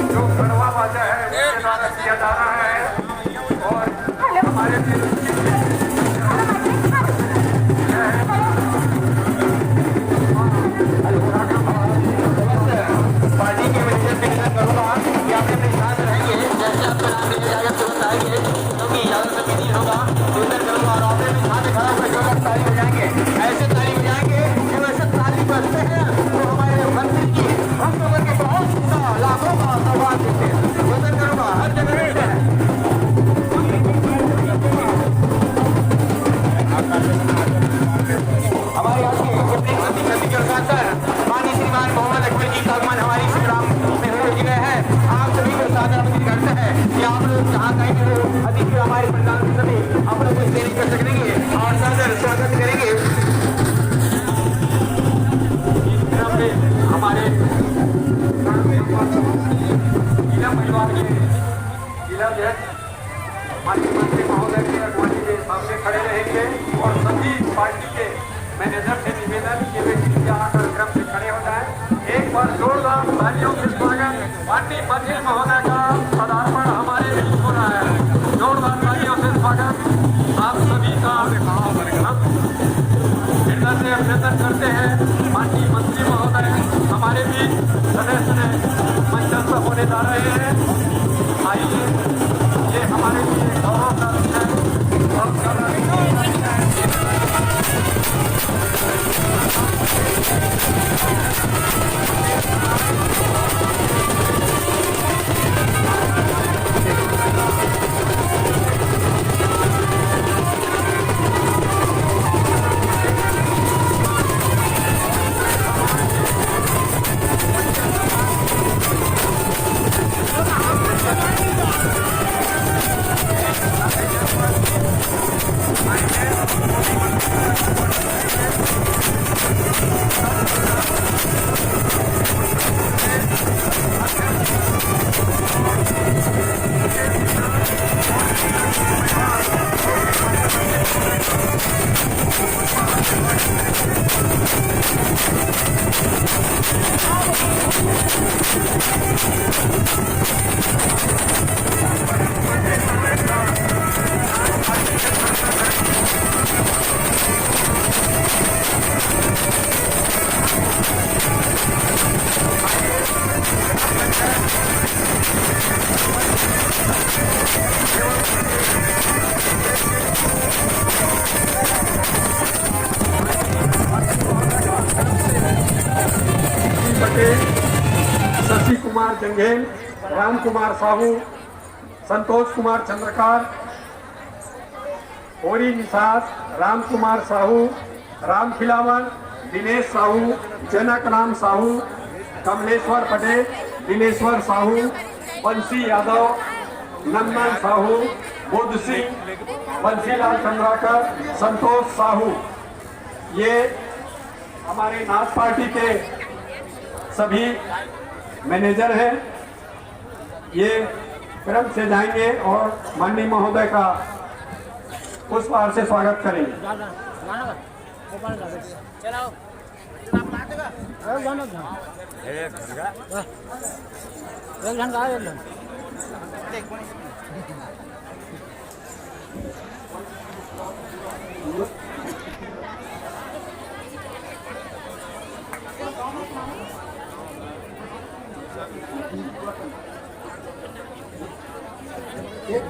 जो गढ़वा बाजा है उसके द्वारा किया जा रहा है और हमारे पार्टी के मैनेजर से निवेदन करूंगा कि आप अपने साथ रहेंगे। जैसे आपका नाम लिया जाएगा तुरंत आएंगे, क्योंकि ज़्यादा समय नहीं होगा। निवेदन करूंगा और आपने अपने साथ खड़ा होकर जो लोग ताली बजाएंगे, ऐसे ताली बजाएंगे जब ऐसे ताली बजते हैं तो हमारे मंदिर की भक्त लोगों के बहुत सा लाखों का आशीर्वाद देते हैं। निवेदन करूंगा हर जगह मिलते हैं। हमारे यहाँ के माननीय श्रीमान मोहम्मद अकबर जी का आगमन हमारी संग्राम में हो गए हैं। आप सभी को सादर आमंत्रित करते हैं कि आप लोग जहाँ कहीं अतिथि हमारे प्रधान सभी आप लोग को ट्रेनिंग कर सकेंगे और सादर स्वागत करेंगे। हमारे जिला परिवार के जिला अध्यक्ष माननीय मंत्री महोदय के अगवानी के सामने खड़े रहेंगे और सभी पार्टी के मैनेजर से निवेदन कि वे यहाँ कार्यक्रम से खड़े हो जाए। एक बार जोरदार तालियों से स्वागत माननीय मंत्री महोदय का पदार्पण हमारे बीच हो रहा है। जोरदार तालियों से स्वागत आप सभी का हृदय से अभिनंदन करते हैं। माननीय मंत्री महोदय हमारे बीच सदैव मंचस्थ होने जा रहे हैं। आइए, ये हमारे लिए गौरव का विषय शशि कुमार जंघेल, राम कुमार साहू, संतोष कुमार चंद्रकार, होरी निषाद, राम कुमार साहू, राम खिलावन, दिनेश साहू, जनक राम साहू, कमलेश्वर पटेल, दिनेश्वर साहू, बंसी यादव, नंदन साहू, बुद्ध सिंह, बंसीलाल चंद्राकर, संतोष साहू, ये हमारे नाथ पार्टी के सभी मैनेजर हैं। ये क्रम से जाएंगे और माननीय महोदय का पुष्पहार से स्वागत करेंगे। एक